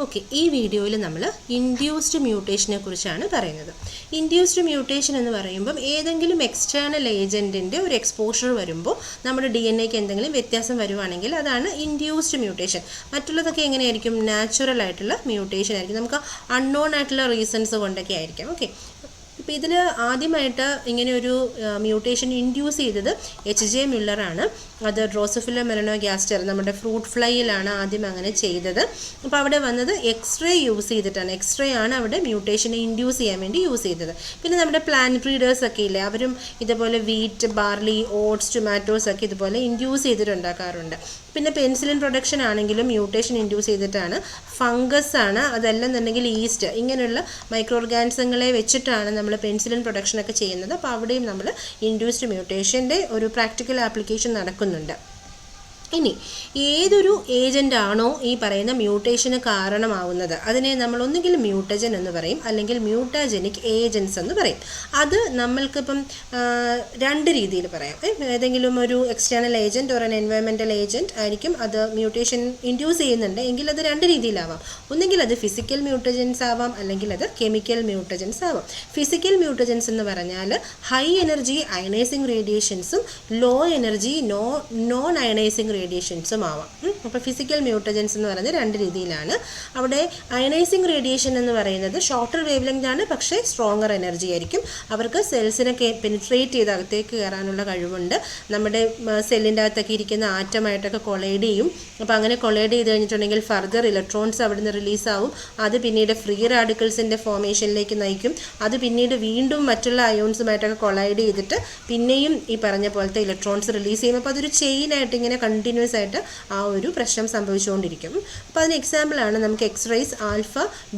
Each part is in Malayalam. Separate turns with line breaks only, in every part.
ഓക്കെ, ഈ വീഡിയോയിൽ നമ്മൾ ഇൻഡ്യൂസ്ഡ് മ്യൂട്ടേഷനെ കുറിച്ചാണ് പറയുന്നത്. ഇൻഡ്യൂസ്ഡ് മ്യൂട്ടേഷൻ എന്ന് പറയുമ്പം ഏതെങ്കിലും എക്സ്റ്റേണൽ ഏജൻറ്റിൻ്റെ ഒരു എക്സ്പോഷർ വരുമ്പോൾ നമ്മുടെ DNA-ക്ക് എന്തെങ്കിലും വ്യത്യാസം വരുവാണെങ്കിൽ അതാണ് ഇൻഡ്യൂസ്ഡ് മ്യൂട്ടേഷൻ. മറ്റുള്ളതൊക്കെ എങ്ങനെയായിരിക്കും? നാച്ചുറൽ ആയിട്ടുള്ള മ്യൂട്ടേഷൻ ആയിരിക്കും, നമുക്ക് അൺനോൺ ആയിട്ടുള്ള റീസൺസ് കൊണ്ടൊക്കെ ആയിരിക്കാം. ഓക്കെ, ഇപ്പോൾ ഇതിൽ ആദ്യമായിട്ട് ഇങ്ങനെ ഒരു മ്യൂട്ടേഷൻ ഇൻഡ്യൂസ് ചെയ്തത് H.J. മ്യുള്ളറാണ്. അത് ഡ്രോസോഫില മെലനോഗാസ്റ്റർ നമ്മുടെ ഫ്രൂട്ട് ഫ്ലൈയിലാണ് ആദ്യം അങ്ങനെ ചെയ്തത്. അപ്പോൾ അവിടെ വന്നത് എക്സ്റേ യൂസ് ചെയ്തിട്ടാണ്. എക്സ്റേ ആണ് അവിടെ മ്യൂട്ടേഷനെ ഇൻഡ്യൂസ് ചെയ്യാൻ വേണ്ടി യൂസ് ചെയ്തത്. പിന്നെ നമ്മുടെ പ്ലാന്റ് ബ്രീഡേഴ്സ് ഒക്കെ ഇല്ലേ, അവരും ഇതുപോലെ വീറ്റ്, ബാർലി, ഓട്സ്, ടൊമാറ്റോസ് ഒക്കെ ഇതുപോലെ ഇൻഡ്യൂസ് ചെയ്തിട്ടുണ്ടാക്കാറുണ്ട്. പിന്നെ പെൻസിലിൻ പ്രൊഡക്ഷൻ ആണെങ്കിലും മ്യൂട്ടേഷൻ ഇൻഡ്യൂസ് ചെയ്തിട്ടാണ്. ഫംഗസ് ആണ്, അതല്ലെന്നുണ്ടെങ്കിൽ ഈസ്റ്റ്, ഇങ്ങനെയുള്ള മൈക്രോ ഓർഗാനിസങ്ങളെ വെച്ചിട്ടാണ് നമ്മൾ പെൻസിലിൻ പ്രൊഡക്ഷനൊക്കെ ചെയ്യുന്നത്. അപ്പോൾ അവിടെയും നമ്മൾ ഇൻഡ്യൂസ്ഡ് മ്യൂട്ടേഷൻ്റെ ഒരു പ്രാക്ടിക്കൽ ആപ്ലിക്കേഷൻ നടക്കുന്നുണ്ട്. ഇനി ഏതൊരു ഏജൻ്റ് ആണോ ഈ പറയുന്ന മ്യൂട്ടേഷന് കാരണമാവുന്നത് അതിനെ നമ്മൾ ഒന്നുകിൽ മ്യൂട്ടജൻ എന്ന് പറയും, അല്ലെങ്കിൽ മ്യൂട്ടാജനിക് ഏജൻസ് എന്ന് പറയും. അത് നമ്മൾക്കിപ്പം രണ്ട് രീതിയിൽ പറയാം. ഏതെങ്കിലും ഒരു എക്സ്റ്റേണൽ ഏജൻറ്റ് ഒരു എൻവയോൺമെൻറ്റൽ ഏജൻറ്റ് ആയിരിക്കും അത് മ്യൂട്ടേഷൻ ഇൻഡ്യൂസ് ചെയ്യുന്നുണ്ട് എങ്കിൽ അത് രണ്ട് രീതിയിലാവാം. ഒന്നുകിൽ അത് ഫിസിക്കൽ മ്യൂട്ടജൻസ് ആവാം, അല്ലെങ്കിൽ അത് കെമിക്കൽ മ്യൂട്ടജൻസ് ആവാം. ഫിസിക്കൽ മ്യൂട്ടജൻസ് എന്ന് പറഞ്ഞാൽ ഹൈ എനർജി അയണൈസിങ് റേഡിയേഷൻസും ലോ എനർജി നോൺ അയണൈസിങ് റേഡിയേഷൻസും ആവാം. അപ്പോൾ ഫിസിക്കൽ മ്യൂട്ടജൻസ് എന്ന് പറയുന്നത് രണ്ട് രീതിയിലാണ്. അവിടെ അയണൈസിങ് റേഡിയേഷൻ എന്ന് പറയുന്നത് ഷോർട്ടർ വേവ് ലെങ്ത് ആണ്, പക്ഷേ സ്ട്രോങ്ങർ എനർജി ആയിരിക്കും. അവർക്ക് സെൽസിനൊക്കെ പെനിട്രേറ്റ് ചെയ്ത് അകത്തേക്ക് കയറാനുള്ള കഴിവുണ്ട്. നമ്മുടെ സെല്ലിൻ്റെ അകത്തൊക്കെ ഇരിക്കുന്ന ആറ്റമായിട്ടൊക്കെ കൊളൈഡ് ചെയ്യും. അപ്പോൾ അങ്ങനെ കൊളൈഡ് ചെയ്ത് കഴിഞ്ഞിട്ടുണ്ടെങ്കിൽ ഫർദർ ഇലക്ട്രോൺസ് അവിടെ നിന്ന് റിലീസാവും. അത് പിന്നീട് ഫ്രീ റാഡിക്കൽസിൻ്റെ ഫോർമേഷനിലേക്ക് നയിക്കും. അത് പിന്നീട് വീണ്ടും മറ്റുള്ള അയോൺസുമായിട്ടൊക്കെ കൊളൈഡ് ചെയ്തിട്ട് പിന്നെയും ഈ പറഞ്ഞ പോലത്തെ ഇലക്ട്രോൺസ് റിലീസ് ചെയ്യും. അപ്പോൾ അതൊരു ചെയിനായിട്ട് ഇങ്ങനെ കണ്ടിന്യൂസ് ആയിട്ട് ആ ഒരു പ്രശ്നം സംഭവിച്ചുകൊണ്ടിരിക്കും. അപ്പോൾ അതിന് എക്സാമ്പിളാണ് നമുക്ക് X rays, alpha,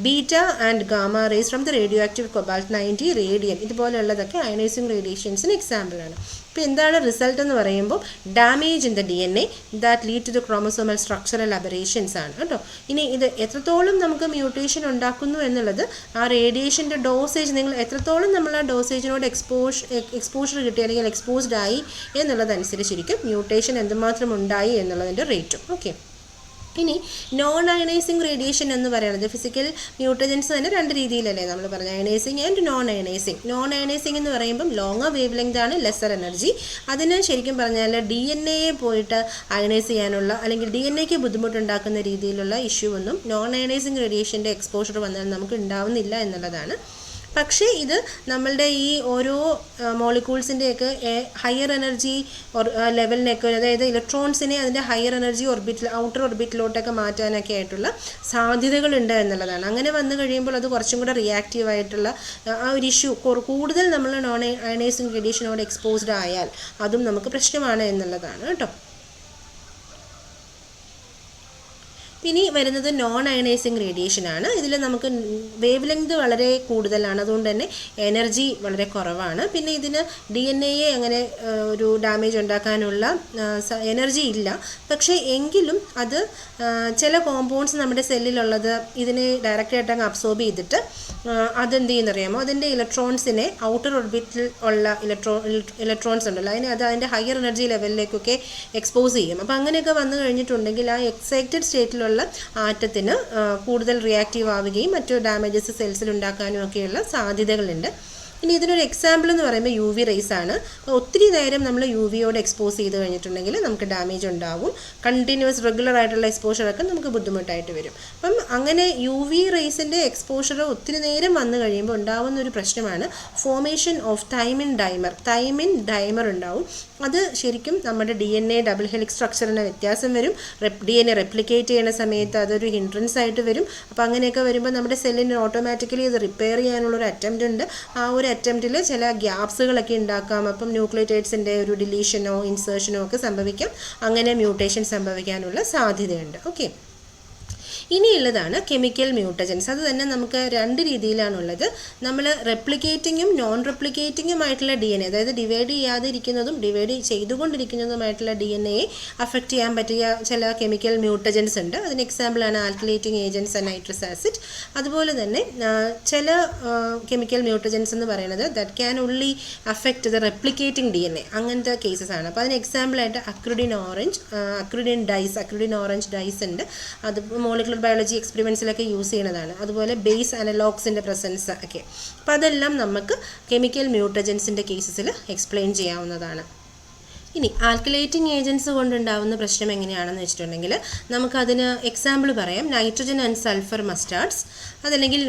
beta and gamma rays from the radioactive cobalt 90 radium, ഇതുപോലെയുള്ളതൊക്കെ അയണൈസിങ് റേഡിയേഷൻസിന് എക്സാമ്പിളാണ്. അപ്പോൾ എന്താണ് റിസൾട്ട് എന്ന് പറയുമ്പോൾ damage in the DNA that lead to the chromosomal structural aberrations ആണ് കേട്ടോ. ഇനി ഇത് എത്രത്തോളം നമുക്ക് മ്യൂട്ടേഷൻ ഉണ്ടാക്കുന്നു എന്നുള്ളത് ആ റേഡിയേഷൻ്റെ ഡോസേജ്, നിങ്ങൾ എത്രത്തോളം നമ്മൾ ആ ഡോസേജിനോട് എക്സ്പോഷർ കിട്ടി അല്ലെങ്കിൽ എക്സ്പോസ്ഡ് ആയി എന്നുള്ളതനുസരിച്ചിരിക്കും മ്യൂട്ടേഷൻ എന്തുമാത്രം ഉണ്ടായി എന്നുള്ളതിൻ്റെ റേറ്റും. ഓക്കെ, ഇനി നോൺ അയണൈസിങ് റേഡിയേഷൻ എന്ന് പറയുന്നത് ഫിസിക്കൽ മ്യൂട്ടജൻസ് തന്നെ രണ്ട് രീതിയിലല്ലേ നമ്മൾ പറഞ്ഞ, ionising and non ionizing. Non ionizing എന്ന് പറയുമ്പം ലോങ്ങർ വേവ് ലെങ്ത് ആണ്, ലെസർ എനർജി. അതിന് ശരിക്കും പറഞ്ഞാൽ DNA പോയിട്ട് അയണൈസ് ചെയ്യാനുള്ള അല്ലെങ്കിൽ DNA-ക്ക് ബുദ്ധിമുട്ടുണ്ടാക്കുന്ന രീതിയിലുള്ള ഇഷ്യൂ ഒന്നും നോൺ അയണൈസിങ് റേഡിയേഷൻ്റെ എക്സ്പോഷർ വന്നാൽ നമുക്ക് ഉണ്ടാവുന്നില്ല എന്നുള്ളതാണ്. പക്ഷേ ഇത് നമ്മളുടെ ഈ ഓരോ മോളിക്യൂൾസിൻ്റെയൊക്കെ ഹയർ എനർജി ലെവലിനൊക്കെ, അതായത് ഇലക്ട്രോൺസിനെ അതിൻ്റെ ഹയർ എനർജി ഓർബിറ്റിൽ, ഔട്ടർ ഓർബിറ്റിലോട്ടൊക്കെ മാറ്റാനൊക്കെ ആയിട്ടുള്ള സാധ്യതകളുണ്ട് എന്നുള്ളതാണ്. അങ്ങനെ വന്നു കഴിയുമ്പോൾ അത് കുറച്ചും കൂടെ റിയാക്റ്റീവ് ആയിട്ടുള്ള ആ ഒരു ഇഷ്യൂ, കൂടുതൽ നമ്മൾ നോൺ അയണൈസിങ് റേഡിയേഷനോട് എക്സ്പോസ്ഡ് ആയാൽ അതും നമുക്ക് പ്രശ്നമാണ് എന്നുള്ളതാണ് കേട്ടോ. ഇനി വരുന്നത് നോൺ അയണൈസിങ് റേഡിയേഷനാണ്. ഇതിൽ നമുക്ക് വേവ് ലെങ്ത് വളരെ കൂടുതലാണ്, അതുകൊണ്ട് തന്നെ എനർജി വളരെ കുറവാണ്. പിന്നെ ഇതിന് DNA-യെ അങ്ങനെ ഒരു ഡാമേജ് ഉണ്ടാക്കാനുള്ള എനർജി ഇല്ല. പക്ഷേ എങ്കിലും അത് ചില കോമ്പൗണ്ട്സ് നമ്മുടെ സെല്ലിലുള്ളത് ഇതിനെ ഡയറക്റ്റായിട്ട് അങ്ങ് അബ്സോർബ് ചെയ്തിട്ട് അതെന്ത് ചെയ്യുന്നറിയാമോ, അതിൻ്റെ ഇലക്ട്രോൺസിനെ ഔട്ടർ ഓർബിറ്റിൽ ഉള്ള ഇലക്ട്രോൺസ് ഉണ്ടല്ലോ അത് അതിൻ്റെ ഹയർ എനർജി ലെവലിലേക്കൊക്കെ എക്സ്പോസ് ചെയ്യും. അപ്പോൾ അങ്ങനെയൊക്കെ വന്നു കഴിഞ്ഞിട്ടുണ്ടെങ്കിൽ ആ എക്സൈറ്റഡ് സ്റ്റേറ്റിലുള്ള ആറ്റത്തിന് കൂടുതൽ റിയാക്റ്റീവ് ആവുകയും മറ്റു ഡാമേജസ് സെൽസിൽ ഉണ്ടാക്കാനും ഒക്കെയുള്ള സാധ്യതകളുണ്ട്. ഇനി ഇതിനൊരു എക്സാമ്പിൾ എന്ന് പറയുമ്പോൾ UV റേസ് ആണ്. ഒത്തിരി നേരം നമ്മൾ UVയോട് എക്സ്പോസ് ചെയ്ത് കഴിഞ്ഞിട്ടുണ്ടെങ്കിൽ നമുക്ക് ഡാമേജ് ഉണ്ടാവും. കണ്ടിന്യൂസ് റെഗുലർ ആയിട്ടുള്ള എക്സ്പോഷറൊക്കെ നമുക്ക് ബുദ്ധിമുട്ടായിട്ട് വരും. അപ്പം അങ്ങനെ UV റേസിൻ്റെ എക്സ്പോഷർ ഒത്തിരി നേരം വന്നു കഴിയുമ്പോൾ ഉണ്ടാവുന്ന ഒരു പ്രശ്നമാണ് ഫോർമേഷൻ ഓഫ് തൈമിൻ ഡൈമർ ഉണ്ടാവും. അത് ശരിക്കും നമ്മുടെ DNA ഡബിൾ ഹെലിക്സ് സ്ട്രക്ചറിന് വ്യത്യാസം വരും. DNA റെപ്ലിക്കേറ്റ് ചെയ്യുന്ന സമയത്ത് അതൊരു ഹിൻഡ്രൻസ് ആയിട്ട് വരും. അപ്പോൾ അങ്ങനെയൊക്കെ വരുമ്പോൾ നമ്മുടെ സെല്ലിന് ഓട്ടോമാറ്റിക്കലി അത് റിപ്പയർ ചെയ്യാനുള്ളൊരു അറ്റംപ്റ്റ് ഉണ്ട്. ആ ഒരു അറ്റംപ്റ്റിൽ ചില ഗ്യാപ്സുകളൊക്കെ ഉണ്ടാക്കാം. അപ്പം ന്യൂക്ലിയോടൈഡ്സിൻ്റെ ഒരു ഡിലീഷനോ ഇൻസേർഷനോ ഒക്കെ സംഭവിക്കാം. അങ്ങനെ മ്യൂട്ടേഷൻ സംഭവിക്കാനുള്ള സാധ്യതയുണ്ട്. ഓക്കെ, ഇനിയുള്ളതാണ് കെമിക്കൽ മ്യൂട്ടജൻസ്. അത് തന്നെ നമുക്ക് രണ്ട് രീതിയിലാണുള്ളത്. നമ്മൾ റെപ്ലിക്കേറ്റിങ്ങും നോൺ റെപ്ലിക്കേറ്റിങ്ങുമായിട്ടുള്ള DNA, അതായത് ഡിവൈഡ് ചെയ്യാതെ ഇരിക്കുന്നതും ഡിവൈഡ് ചെയ്തുകൊണ്ടിരിക്കുന്നതുമായിട്ടുള്ള DNA-യെ അഫക്റ്റ് ചെയ്യാൻ പറ്റിയ ചില കെമിക്കൽ മ്യൂട്ടജൻസ് ഉണ്ട്. അതിന് എക്സാമ്പിളാണ് alkylating agents and nitrous acid. അതുപോലെ തന്നെ ചില കെമിക്കൽ മ്യൂട്ടജൻസ് എന്ന് പറയുന്നത് that can only affect the replicating DNA, അങ്ങനത്തെ കേസസ് ആണ്. അപ്പോൾ അതിന് എക്സാമ്പിളായിട്ട് അക്രിഡിൻ ഓറഞ്ച് ഡൈസ് ഉണ്ട്. അത് മോളിക്കുലർ ബയോളജി എക്സ്പെരിമെൻറ്റ്സിലൊക്കെ യൂസ് ചെയ്യുന്നതാണ്. അതുപോലെ ബേസ് അനലോഗ്സിൻ്റെ പ്രസൻസ് ഒക്കെ. അപ്പോൾ അതെല്ലാം നമുക്ക് കെമിക്കൽ മ്യൂട്ടജൻസിൻ്റെ കേസസിൽ എക്സ്പ്ലെയിൻ ചെയ്യാവുന്നതാണ്. ഇനി ആൽക്കലൈറ്റിംഗ് ഏജൻസ് കൊണ്ടുണ്ടാവുന്ന പ്രശ്നം എങ്ങനെയാണെന്ന് വെച്ചിട്ടുണ്ടെങ്കിൽ നമുക്കതിന് എക്സാമ്പിൾ പറയാം. നൈട്രജൻ ആൻഡ് സൾഫർ മസ്റ്റാർഡ്സ്, അതല്ലെങ്കിൽ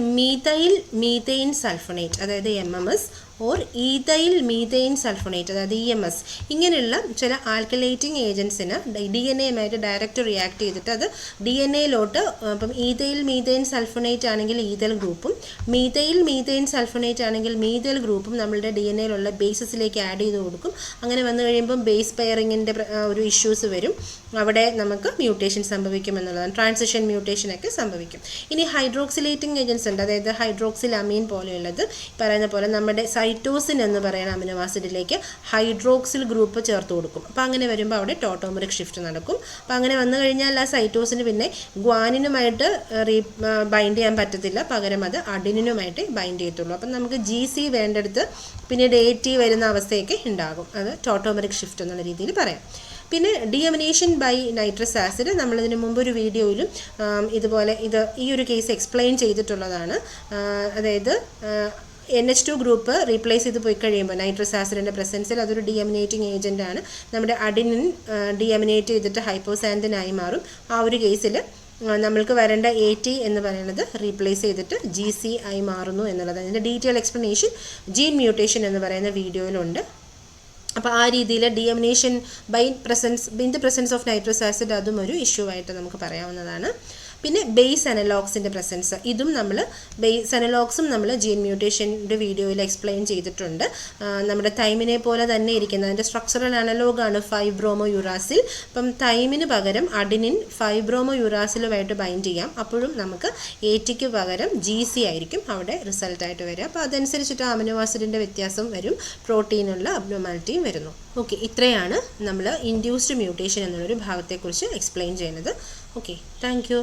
മീഥൈൻ സൾഫോണേറ്റ് അതായത് MMS, or ethyl methane sulphonate അതായത് EMS. ഇങ്ങനെയുള്ള ചില ആൽക്കലൈറ്റിംഗ് ഏജൻസിന് DNA ഡയറക്റ്റ് റിയാക്ട് ചെയ്തിട്ട് അത് DNA-ലോട്ട് ഇപ്പം ഈഥൈൽ മീഥൈൻ സൾഫോണേറ്റ് ആണെങ്കിൽ ഈഥൈൽ ഗ്രൂപ്പും മീഥൈൽ മീഥൈൻ സൾഫോണേറ്റ് ആണെങ്കിൽ മീഥൈൽ ഗ്രൂപ്പും നമ്മളുടെ DNA-യിലുള്ള ബേസസിലേക്ക് ആഡ് ചെയ്ത് കൊടുക്കും. അങ്ങനെ വന്നു കഴിയുമ്പം ബേസ് പെയറിങ്ങിൻ്റെ ഒരു ഇഷ്യൂസ് വരും. അവിടെ നമുക്ക് മ്യൂട്ടേഷൻ സംഭവിക്കും എന്നുള്ളതാണ്. ട്രാൻസിഷൻ മ്യൂട്ടേഷനൊക്കെ സംഭവിക്കും. ഇനി ഹൈഡ്രോക്സിലേറ്റിംഗ് ഏജൻസ് ഉണ്ട്. അതായത് ഹൈഡ്രോക്സിലമീൻ പോലെയുള്ളത് പറയുന്ന പോലെ നമ്മുടെ സൈറ്റോസിൻ എന്ന് പറയുന്ന അമിനോ ആസിഡിലേക്ക് ഹൈഡ്രോക്സിൽ ഗ്രൂപ്പ് ചേർത്ത് കൊടുക്കും. അപ്പോൾ അങ്ങനെ വരുമ്പോൾ അവിടെ ടോട്ടോമെറിക് ഷിഫ്റ്റ് നടക്കും. അപ്പോൾ അങ്ങനെ വന്നു കഴിഞ്ഞാൽ ആ സൈറ്റോസിന് പിന്നെ ഗ്വാനിനുമായിട്ട് ബൈൻഡ് ചെയ്യാൻ പറ്റത്തില്ല, പകരം അത് അഡിനിനുമായിട്ട് ബൈൻഡ് ചെയ്യത്തുള്ളൂ. അപ്പം നമുക്ക് GC വേണ്ടടുത്ത് പിന്നീട് AT വരുന്ന അവസ്ഥയൊക്കെ ഉണ്ടാകും. അത് ടോട്ടോമെറിക് ഷിഫ്റ്റ് എന്നുള്ള രീതിയിൽ പറയാം. പിന്നെ ഡീഅമിനേഷൻ ബൈ നൈട്രസ് ആസിഡ് നമ്മളിതിന് മുമ്പ് ഒരു വീഡിയോയിലും ഇതുപോലെ ഈ ഒരു കേസ് എക്സ്പ്ലെയിൻ ചെയ്തിട്ടുള്ളതാണ്. അതായത് NH2 ഗ്രൂപ്പ് റീപ്ലേസ് ചെയ്ത് പോയി കഴിയുമ്പോൾ നൈട്രസ് ആസിഡിൻ്റെ പ്രസൻസിൽ അതൊരു ഡീഅമിനേറ്റിംഗ് ഏജൻ്റ് ആണ്. നമ്മുടെ അഡിനിൻ ഡീഅമിനേറ്റ് ചെയ്തിട്ട് ഹൈപ്പോസാൻഡിനായി മാറും. ആ ഒരു കേസിൽ നമ്മൾക്ക് വരേണ്ട AT എന്ന് പറയുന്നത് റീപ്ലേസ് ചെയ്തിട്ട് GC ആയി മാറുന്നു എന്നുള്ളത്. അതിൻ്റെ ഡീറ്റെയിൽ എക്സ്പ്ലനേഷൻ ജീൻ മ്യൂട്ടേഷൻ എന്ന് പറയുന്ന വീഡിയോയിലുണ്ട്. അപ്പോൾ ആ രീതിയിൽ deamination in the presence of nitrous acid അതും ഒരു ഇഷ്യൂ ആയിട്ട് നമുക്ക് പറയാവുന്നതാണ്. പിന്നെ ബേസ് അനലോഗ്സിൻ്റെ പ്രസൻസ്, ഇതും ബേസ് അനലോഗ്സും നമ്മൾ ജീൻ മ്യൂട്ടേഷൻ്റെ വീഡിയോയിൽ എക്സ്പ്ലെയിൻ ചെയ്തിട്ടുണ്ട്. നമ്മുടെ തൈമിനെ പോലെ തന്നെ ഇരിക്കുന്ന അതിൻ്റെ സ്ട്രക്ചറൽ അനലോഗാണ് 5-ബ്രോമോ യുറാസിൽ. അപ്പം തൈമിന് പകരം അഡിനിൻ 5-ബ്രോമോ യുറാസിലുമായിട്ട് ബൈൻഡ് ചെയ്യാം. അപ്പോഴും നമുക്ക് ATക്ക് പകരം GC ആയിരിക്കും അവിടെ റിസൾട്ടായിട്ട് വരിക. അപ്പോൾ അതനുസരിച്ചിട്ട് അമിനോ ആസിഡിൻ്റെ വ്യത്യാസം വരും, പ്രോട്ടീനുള്ള അബ്നോർമാലിറ്റിയും വരുന്നു. ഓക്കെ, ഇത്രയാണ് നമ്മൾ ഇൻഡ്യൂസ്ഡ് മ്യൂട്ടേഷൻ എന്നുള്ളൊരു ഭാഗത്തെക്കുറിച്ച് എക്സ്പ്ലെയിൻ ചെയ്യുന്നത്. Okay, thank you.